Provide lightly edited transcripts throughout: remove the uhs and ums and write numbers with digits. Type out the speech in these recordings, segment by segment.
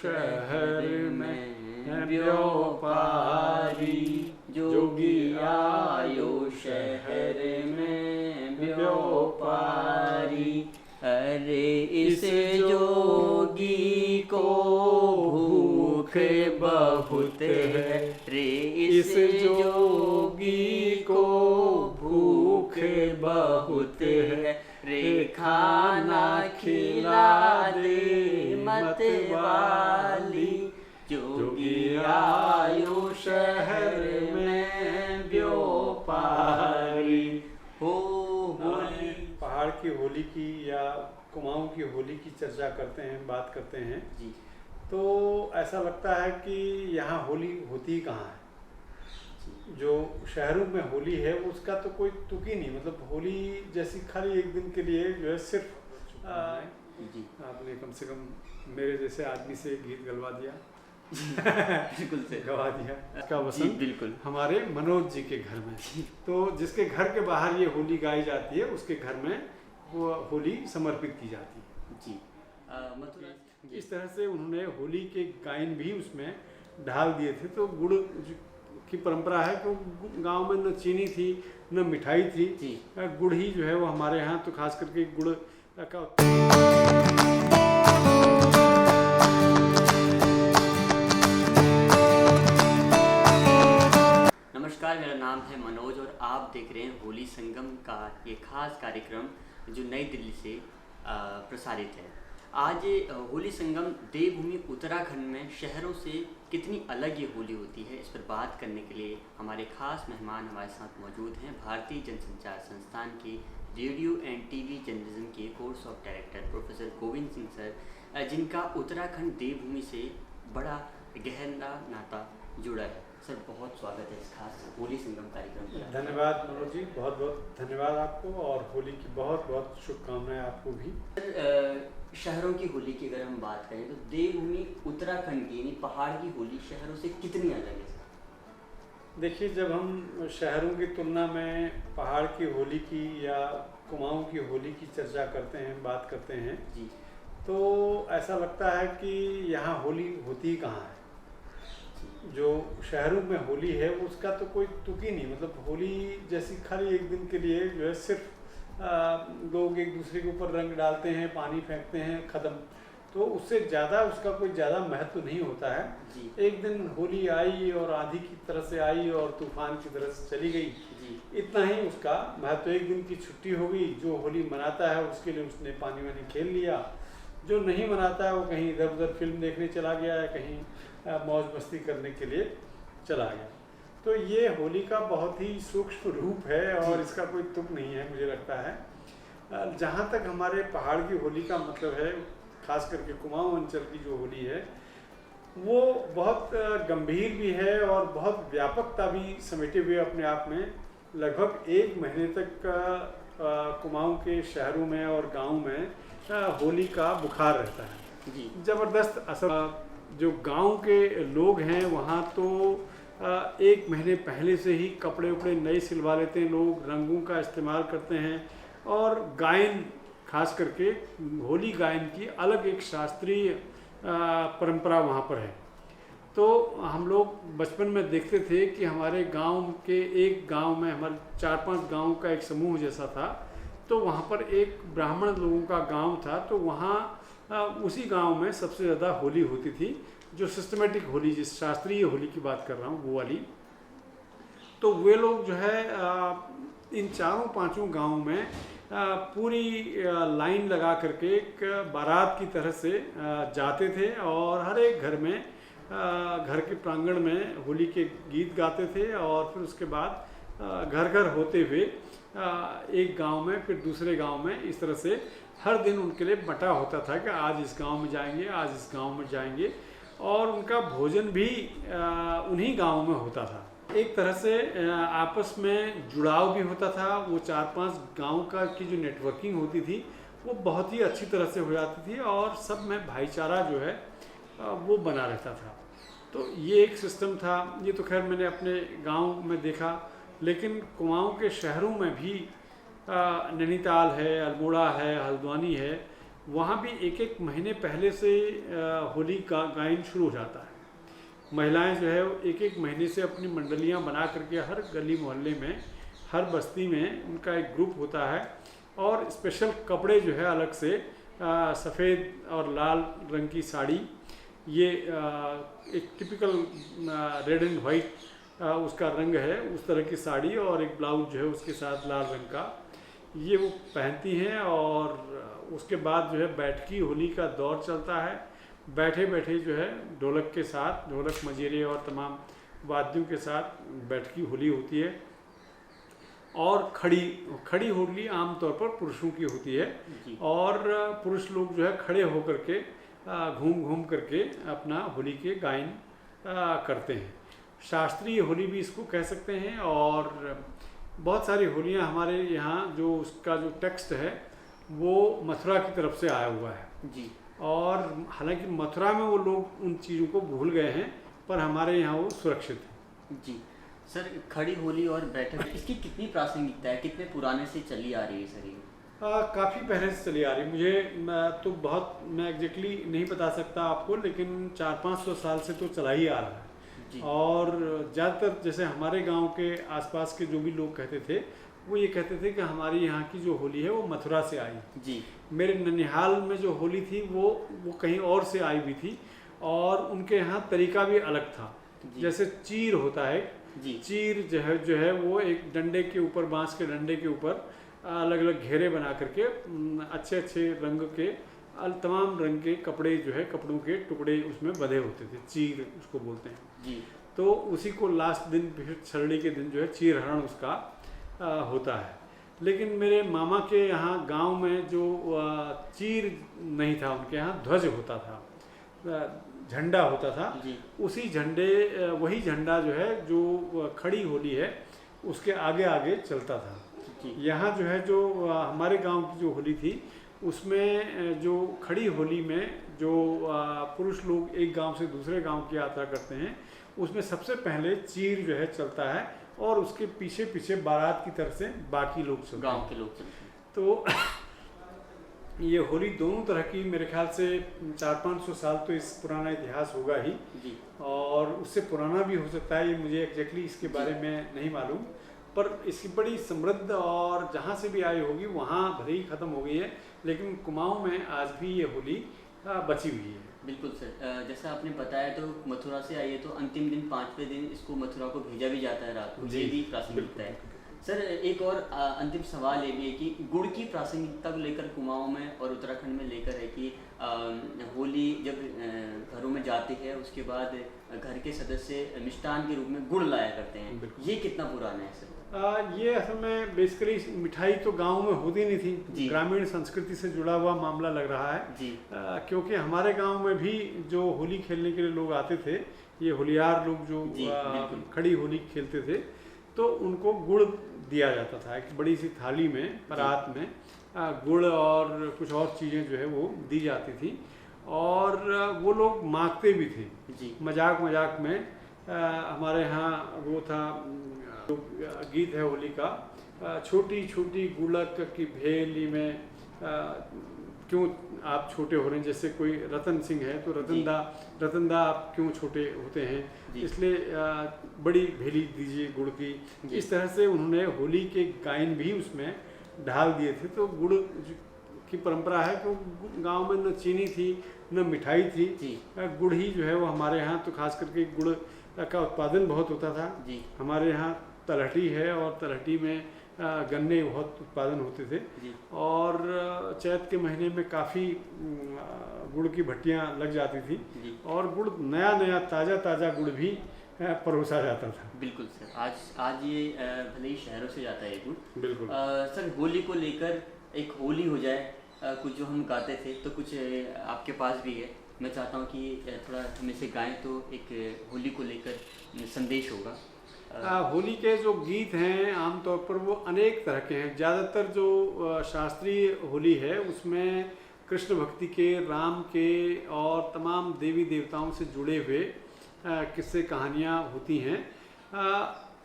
शहर में व्यापारी, जोगी आयो शहर में व्यापारी। अरे इस जोगी को भूख बहुत है, रे इस जोगी को भूख बहुत है, रे खाना खिला दे मत वाली। जोगी आयो शहर में व्यापारी। हो पहाड़ की होली की या कुमाऊं की होली की चर्चा करते हैं, बात करते हैं जी, तो ऐसा लगता है कि यहाँ होली होती कहाँ है। जो शहरों में होली है उसका तो कोई तुक ही नहीं, मतलब होली जैसी खाली एक दिन के लिए जो है सिर्फ जी आपने कम से कम मेरे जैसे आदमी से गीत गलवा दिया बिल्कुल से गवा दिया इसका वसंत बिल्कुल हमारे मनोज जी के घर में। तो जिसके घर के बाहर ये होली गाई जाती है उसके घर में वो होली समर्पित की जाती है जी। मथुरा इस तरह से उन्होंने होली के गायन भी उसमें ढाल दिए थे। तो गुड़ की परंपरा है कि गांव में न चीनी थी न मिठाई थी, गुड़ ही जो है वो हमारे यहाँ तो खास करके गुड़ का। नमस्कार, मेरा नाम है मनोज और आप देख रहे हैं होली संगम का ये खास कार्यक्रम जो नई दिल्ली से प्रसारित है। आज होली संगम देवभूमि उत्तराखंड में शहरों से कितनी अलग ये होली होती है, इस पर बात करने के लिए हमारे खास मेहमान हमारे साथ मौजूद हैं। भारतीय जनसंचार संस्थान के रेडियो एंड टीवी जर्नलिज्म के course of director professor Govind Singh sir, जिनका उत्तराखंड देवभूमि से बड़ा गहरा नाता जुड़ा है। सर, बहुत स्वागत है इस खास होली संगम कार्यक्रम पर। धन्यवाद मनोज जी, बहुत बहुत धन्यवाद आपको और होली की बहुत बहुत शुभकामनाएं आपको भी। शहरों की होली की अगर हम बात करें तो देवभूमि उत्तराखंड की यानी पहाड़ की होली शहरों से कितनी अलग है सर? देखिए, जब हम शहरों की तुलना में पहाड़ की होली की या कुमाऊं की होली की चर्चा करते हैं, बात करते हैं जी, तो ऐसा लगता है कि यहाँ होली होती कहाँ है। जो शहरों में होली है उसका तो कोई तुक ही नहीं, मतलब होली जैसी खाली एक दिन के लिए जो है सिर्फ लोग एक दूसरे के ऊपर रंग डालते हैं, पानी फेंकते हैं, ख़त्म। तो उससे ज़्यादा उसका कोई ज़्यादा महत्व नहीं होता है जी। एक दिन होली आई और आंधी की तरह से आई और तूफान की तरह से चली गई जी। इतना ही उसका महत्व। एक दिन की छुट्टी हो गई, जो होली मनाता है उसके लिए उसने पानी वानी खेल लिया, जो नहीं मनाता है वो कहीं इधर उधर फिल्म देखने चला गया या कहीं मौज मस्ती करने के लिए चला गया। तो ये होली का बहुत ही सूक्ष्म रूप है और इसका कोई तुक नहीं है मुझे लगता है। जहाँ तक हमारे पहाड़ की होली का मतलब है, खास करके कुमाऊं अंचल की जो होली है वो बहुत गंभीर भी है और बहुत व्यापकता भी समेटे हुए अपने आप में। लगभग एक महीने तक कुमाऊं के शहरों में और गाँव में होली का बुखार रहता है जी। ज़बरदस्त असर। जो गांव के लोग हैं वहाँ तो एक महीने पहले से ही कपड़े उपड़े नए सिलवा लेते हैं, लोग रंगों का इस्तेमाल करते हैं और गायन, खास करके होली गायन की अलग एक शास्त्रीय परंपरा वहाँ पर है। तो हम लोग बचपन में देखते थे कि हमारे गांव के एक गांव में हमारे 4-5 गांव का एक समूह जैसा था, तो वहाँ पर एक ब्राह्मण लोगों का गांव था। तो वहाँ उसी गांव में सबसे ज़्यादा होली होती थी, जो सिस्टमेटिक होली, जिस शास्त्रीय होली की बात कर रहा हूँ वो वाली। तो वे लोग जो है इन 4-5 गाँव में पूरी लाइन लगा करके एक बारात की तरह से जाते थे और हर एक घर में घर के प्रांगण में होली के गीत गाते थे और फिर उसके बाद घर घर होते हुए एक गांव में फिर दूसरे गांव में, इस तरह से हर दिन उनके लिए बटा होता था कि आज इस गांव में जाएंगे, आज इस गांव में जाएंगे। और उनका भोजन भी उन्हीं गांव में होता था। एक तरह से आपस में जुड़ाव भी होता था। वो 4-5 गांव का की जो नेटवर्किंग होती थी वो बहुत ही अच्छी तरह से हो जाती थी और सब में भाईचारा जो है वो बना रहता था। तो ये एक सिस्टम था। ये तो खैर मैंने अपने गांव में देखा, लेकिन कुमाऊं के शहरों में भी नैनीताल है, अल्मोड़ा है, हल्द्वानी है, वहाँ भी एक एक महीने पहले से होली का गायन शुरू हो जाता है। महिलाएं जो है एक एक महीने से अपनी मंडलियाँ बना करके हर गली मोहल्ले में, हर बस्ती में उनका एक ग्रुप होता है और स्पेशल कपड़े जो है अलग से सफ़ेद और लाल रंग की साड़ी, ये एक टिपिकल रेड एंड वाइट उसका रंग है, उस तरह की साड़ी और एक ब्लाउज जो है उसके साथ लाल रंग का, ये वो पहनती हैं। और उसके बाद जो है बैठकी होली का दौर चलता है। बैठे बैठे जो है ढोलक के साथ, ढोलक मंजीरे और तमाम वाद्यों के साथ बैठकी होली होती है। और खड़ी होली आमतौर पर पुरुषों की होती है और पुरुष लोग जो है खड़े होकर के घूम घूम करके अपना होली के गायन करते हैं। शास्त्रीय होली भी इसको कह सकते हैं। और बहुत सारी होलियां हमारे यहाँ जो उसका जो टेक्स्ट है वो मथुरा की तरफ से आया हुआ है जी। और हालांकि मथुरा में वो लोग उन चीज़ों को भूल गए हैं, पर हमारे यहाँ वो सुरक्षित है। जी सर, खड़ी होली और बैठक इसकी कितनी प्रासंगिकता है, कितने पुराने से चली आ रही है सर ये? काफ़ी पहले से चली आ रही है। मैं एग्जैक्टली नहीं बता सकता आपको, लेकिन 400-500 साल से तो चला ही आ रहा है जी। और ज़्यादातर जैसे हमारे गांव के आसपास के जो भी लोग कहते थे वो ये कहते थे कि हमारी यहाँ की जो होली है वो मथुरा से आई जी। मेरे ननिहाल में जो होली थी वो कहीं और से आई हुई थी और उनके यहाँ तरीका भी अलग था। जैसे चीर होता है जी। चीर जो है वो एक डंडे के ऊपर, बांस के डंडे के ऊपर अलग अलग घेरे बना करके अच्छे अच्छे रंग के तमाम रंग के कपड़े जो है, कपड़ों के टुकड़े उसमें बंधे होते थे, चीर उसको बोलते हैं जी। तो उसी को लास्ट दिन फिर छलड़ी के दिन जो है चीरहरण उसका होता है। लेकिन मेरे मामा के यहाँ गांव में जो चीर नहीं था, उनके यहाँ ध्वज होता था, झंडा होता था जी। उसी वही झंडा जो है जो खड़ी होली है उसके आगे आगे चलता था। यहाँ जो है जो हमारे गांव की जो होली थी उसमें जो खड़ी होली में जो पुरुष लोग एक गांव से दूसरे गांव की यात्रा करते हैं उसमें सबसे पहले चीर जो है चलता है और उसके पीछे पीछे बारात की तरफ से बाकी लोग चलते हैं, गांव के लोग चलते हैं। तो ये होली दोनों तरह की, मेरे ख्याल से 400-500 साल तो इस पुराना इतिहास होगा ही जी। और उससे पुराना भी हो सकता है, ये मुझे एग्जैक्टली इसके बारे में नहीं मालूम, पर इसकी बड़ी समृद्ध और जहाँ से भी आई होगी वहाँ भले ही ख़त्म हो गई है, लेकिन कुमाऊँ में आज भी ये होली बची हुई है। बिल्कुल सर, जैसा आपने बताया तो मथुरा से आई है तो अंतिम दिन 5वें दिन इसको मथुरा को भेजा भी जाता है रात को, ये भी प्रासंगिकता है। सर एक और अंतिम सवाल ये भी है कि गुड़ की प्रासंगिकता को लेकर कुमाऊँ में और उत्तराखंड में लेकर है कि होली जब घरों में जाती है उसके बाद घर के सदस्य मिष्ठान के रूप में गुड़ लाया करते हैं, ये कितना पुराना है सर? ये असल में बेसिकली मिठाई तो गांव में होती नहीं थी, ग्रामीण संस्कृति से जुड़ा हुआ मामला लग रहा है जी। क्योंकि हमारे गांव में भी जो होली खेलने के लिए लोग आते थे, ये होलियार लोग जो खड़ी होली खेलते थे, तो उनको गुड़ दिया जाता था एक बड़ी सी थाली में, परात में गुड़ और कुछ और चीज़ें जो है वो दी जाती थी और वो लोग मांगते भी थे जी। मजाक मजाक में। हमारे यहाँ वो था जो गीत है होली का, छोटी छोटी गुड़क की भेली में क्यों आप छोटे हो रहे हैं, जैसे कोई रतन सिंह है तो रतनदा आप क्यों छोटे होते हैं, इसलिए बड़ी भेली दीजिए गुड़ की। इस तरह से उन्होंने होली के गायन भी उसमें ढाल दिए थे। तो गुड़ की परंपरा है कि गांव में न चीनी थी न मिठाई थी, गुड़ ही जो है वो हमारे यहाँ तो खास करके गुड़ का उत्पादन बहुत होता था। हमारे यहाँ तलहटी है और तलहटी में गन्ने बहुत उत्पादन होते थे और चैत के महीने में काफ़ी गुड़ की भट्टियाँ लग जाती थी और गुड़ नया नया ताज़ा ताज़ा गुड़ भी परोसा जाता था। बिल्कुल सर, आज ये भले ही शहरों से जाता है ये गुड़। बिल्कुल सर, होली को लेकर एक होली हो जाए, कुछ जो हम गाते थे तो कुछ आपके पास भी है, मैं चाहता हूँ कि थोड़ा हम इसे गाएं तो एक होली को लेकर संदेश होगा। होली के जो गीत हैं आमतौर पर वो अनेक तरह के हैं। ज़्यादातर जो शास्त्रीय होली है उसमें कृष्ण भक्ति के, राम के और तमाम देवी देवताओं से जुड़े हुए किस्से कहानियाँ होती हैं।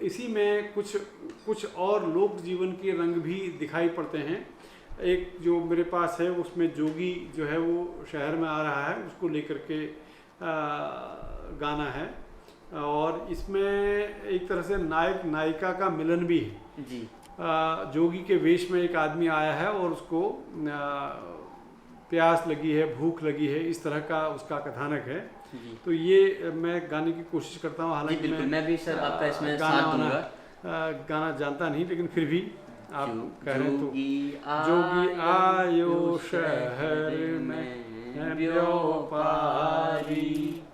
इसी में कुछ और लोक जीवन के रंग भी दिखाई पड़ते हैं। एक जो मेरे पास है उसमें जोगी जो है वो शहर में आ रहा है, उसको लेकर के गाना है। और इसमें एक तरह से नायक नायिका का मिलन भी है जी। जोगी के वेश में एक आदमी आया है और उसको प्यास लगी है, भूख लगी है, इस तरह का उसका कथानक है। जी। तो ये मैं गाने की कोशिश करता हूँ, हालांकि मैं भी सर आपका इसमें गाना साथ दूंगा। गाना जानता नहीं, लेकिन फिर भी आप कह रहे हैं तो जोगी आयो शहर में व्यापारी,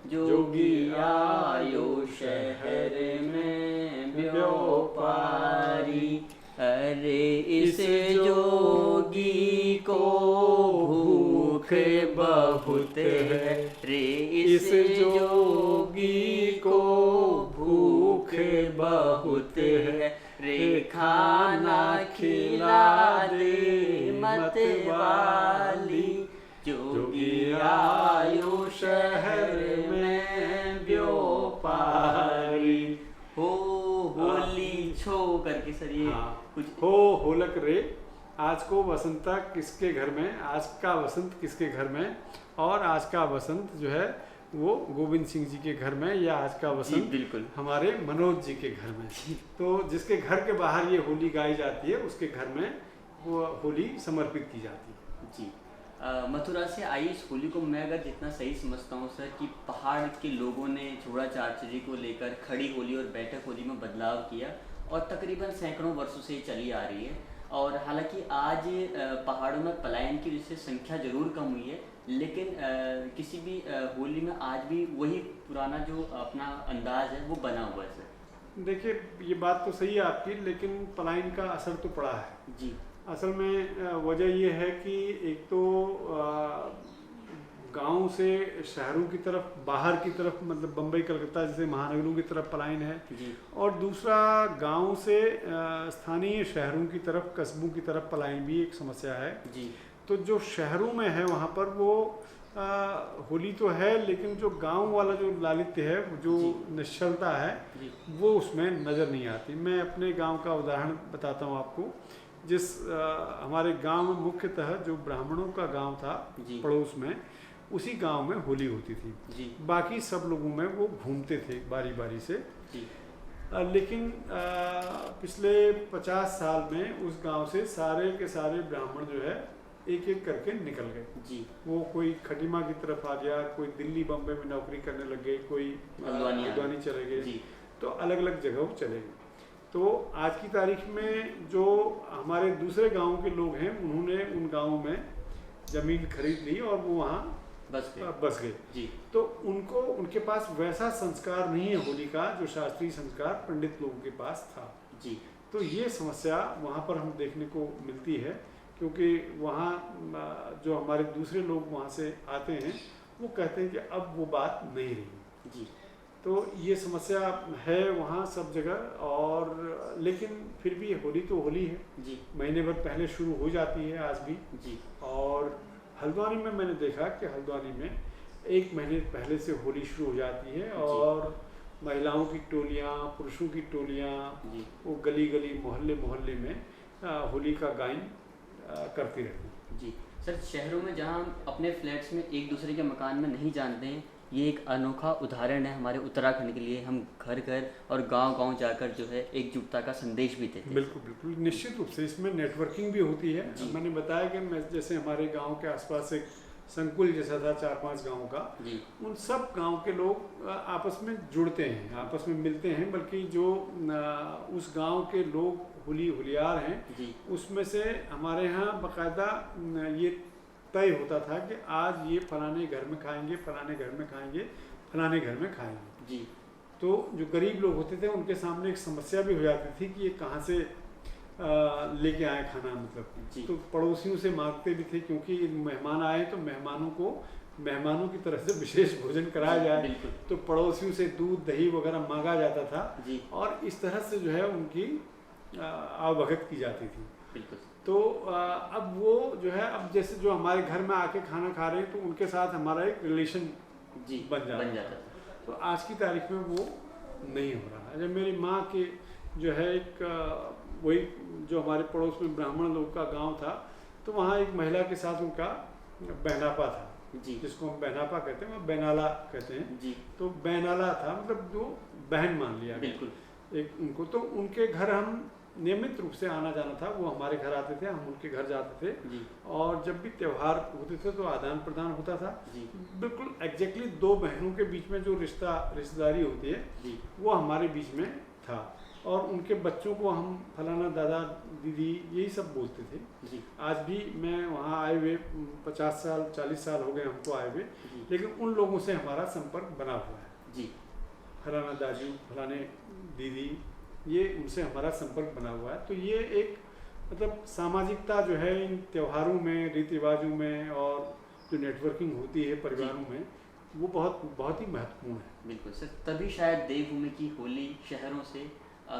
जोगी आयो शहर में व्यापारी, अरे इस जोगी को भूख बहुत है, रे इस जोगी को भूख बहुत है, रे खाना खिला दे मत वाली, जोगी आयो शहर में व्यापारी। हो होली छो करके सर ये कुछ हो होलक रे, आज को वसंता किसके घर में, आज का वसंत किसके घर में। और आज का वसंत जो है वो गोविंद सिंह जी के घर में, या आज का वसंत बिल्कुल हमारे मनोज जी के घर में। तो जिसके घर के बाहर ये होली गाई जाती है उसके घर में वो होली समर्पित की जाती है। जी। मथुरा से आई इस होली को मैं अगर जितना सही समझता हूँ सर कि पहाड़ के लोगों ने छोड़ाचार्य को लेकर खड़ी होली और बैठक होली में बदलाव किया और तकरीबन सैकड़ों वर्षों से ये चली आ रही है। और हालांकि आज पहाड़ों में पलायन की वजह से संख्या जरूर कम हुई है, लेकिन किसी भी होली में आज भी वही पुराना जो अपना अंदाज है वो बना हुआ है सर। देखिए ये बात तो सही है आपकी, लेकिन पलायन का असर तो पड़ा है जी। असल में वजह ये है कि एक तो गांव से शहरों की तरफ, बाहर की तरफ, मतलब बम्बई कलकत्ता जैसे महानगरों की तरफ पलायन है जी। और दूसरा गांव से स्थानीय शहरों की तरफ, कस्बों की तरफ पलायन भी एक समस्या है जी। तो जो शहरों में है वहाँ पर वो होली तो है, लेकिन जो गांव वाला जो लालित्य है, जो निश्चलता है जी। वो उसमें नज़र नहीं आती। मैं अपने गांव का उदाहरण बताता हूँ आपको। जिस हमारे गांव में मुख्यतः जो ब्राह्मणों का गांव था पड़ोस में, उसी गांव में होली होती थी जी। बाकी सब लोगों में वो घूमते थे बारी बारी से जी। लेकिन पिछले 50 साल में उस गांव से सारे के सारे ब्राह्मण जो है एक एक करके निकल गए जी। वो कोई खटीमा की तरफ आ गया, कोई दिल्ली बम्बई में नौकरी करने लग गए, कोई हल्द्वानी चले गए, तो अलग अलग जगहों चले गए। तो आज की तारीख में जो हमारे दूसरे गांव के लोग हैं उन्होंने उन गांवों में ज़मीन खरीद ली और वो वहाँ बस गए जी। तो उनको, उनके पास वैसा संस्कार नहीं है होली का जो शास्त्रीय संस्कार पंडित लोगों के पास था जी। तो ये समस्या वहाँ पर हम देखने को मिलती है, क्योंकि वहाँ जो हमारे दूसरे लोग वहाँ से आते हैं वो कहते हैं कि अब वो बात नहीं रही जी। तो ये समस्या है वहाँ सब जगह। और लेकिन फिर भी होली तो होली है जी। महीने भर पहले शुरू हो जाती है आज भी जी। और हल्द्वानी में मैंने देखा कि हल्द्वानी में 1 महीने पहले से होली शुरू हो जाती है और महिलाओं की टोलियाँ, पुरुषों की टोलियाँ वो गली गली मोहल्ले मोहल्ले में होली का गायन करती रहती जी। सर शहरों में जहाँ हम अपने फ्लैट्स में एक दूसरे के मकान में नहीं जानते हैं, ये एक अनोखा उदाहरण है हमारे उत्तराखंड के लिए। हम घर घर और गांव गांव जाकर जो है एकजुटता का संदेश भी देते हैं। बिल्कुल बिल्कुल, निश्चित रूप से इसमें नेटवर्किंग भी होती है। मैंने बताया कि जैसे हमारे गांव के आसपास एक संकुल जैसा था 4-5 गाँव का, उन सब गांव के लोग आपस में जुड़ते हैं, आपस में मिलते हैं। बल्कि जो उस गांव के लोग होलियार हैं उसमें से हमारे यहाँ बाकायदा ये तय होता था कि आज ये फलाने घर में खाएंगे, फलाने घर में खाएंगे, फलाने घर में खाएंगे जी। तो जो गरीब लोग होते थे उनके सामने एक समस्या भी हो जाती थी कि ये कहाँ से लेके आए खाना, मतलब तो पड़ोसियों से मांगते भी थे, क्योंकि मेहमान आए तो मेहमानों की तरफ से विशेष भोजन कराया जाए, तो पड़ोसियों से दूध दही वगैरह मांगा जाता था और इस तरह से जो है उनकी आवभगत की जाती थी। तो अब वो जो है, अब जैसे जो हमारे घर में आके खाना खा रहे हैं तो उनके साथ हमारा एक रिलेशन बन जाता है। तो आज की तारीख में वो नहीं हो रहा है। जब मेरी माँ के जो है एक वही जो हमारे पड़ोस में ब्राह्मण लोग का गांव था, तो वहाँ एक महिला के साथ उनका बहनापा था, जी जिसको हम बहनापा कहते हैं, वह बैनाला कहते हैं। जी तो बैनाला था, मतलब जो बहन मान लिया गया बिल्कुल एक उनको। तो उनके घर हम नियमित रूप से आना जाना था, वो हमारे घर आते थे, हम उनके घर जाते थे, जी और जब भी त्यौहार होते थे तो आदान प्रदान होता था। जी बिल्कुल एग्जैक्टली दो बहनों के बीच में जो रिश्तेदारी होती है जी वो हमारे बीच में था। और उनके बच्चों को हम फलाना दादा दीदी यही सब बोलते थे। जी आज भी मैं वहाँ आए हुए 50 साल 40 साल हो गए हमको आए हुए, जी लेकिन उन लोगों से हमारा संपर्क बना हुआ है। जी फलाना दादी फलाने दीदी, ये उनसे हमारा संपर्क बना हुआ है। तो ये एक मतलब सामाजिकता जो है इन त्योहारों में, रीति रिवाजों में, और जो नेटवर्किंग होती है परिवारों में, वो बहुत बहुत ही महत्वपूर्ण है। बिल्कुल सर, तभी शायद देवभूमि की होली शहरों से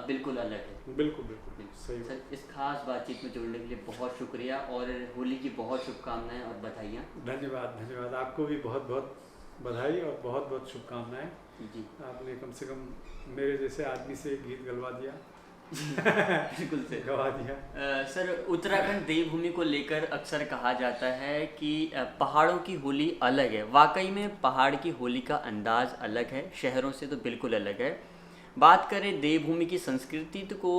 बिल्कुल अलग है। बिल्कुल बिल्कुल सही बात। सर, इस खास बातचीत में जुड़ने के लिए बहुत शुक्रिया और होली की बहुत शुभकामनाएं और बधाइयाँ। धन्यवाद धन्यवाद, आपको भी बहुत बहुत बधाई और बहुत बहुत शुभकामनाएं। जी आपने कम से कम मेरे जैसे आदमी से एक गीत गलवा दिया। बिल्कुल सर। गवा दिया। सर, उत्तराखंड देवभूमि को लेकर अक्सर कहा जाता है कि पहाड़ों की होली अलग है। वाकई में पहाड़ की होली का अंदाज अलग है, शहरों से तो बिल्कुल अलग है। बात करें देवभूमि की संस्कृति तो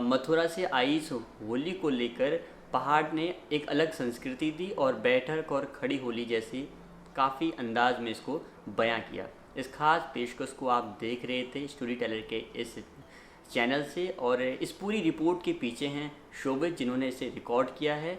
मथुरा से आई इस होली को लेकर पहाड़ ने एक अलग संस्कृति दी और बैठक और खड़ी होली जैसी काफ़ी अंदाज में इसको बयां किया। इस खास पेशकश को आप देख रहे थे स्टोरी टेलर के इस चैनल से, और इस पूरी रिपोर्ट के पीछे हैं शोभित जिन्होंने इसे रिकॉर्ड किया है।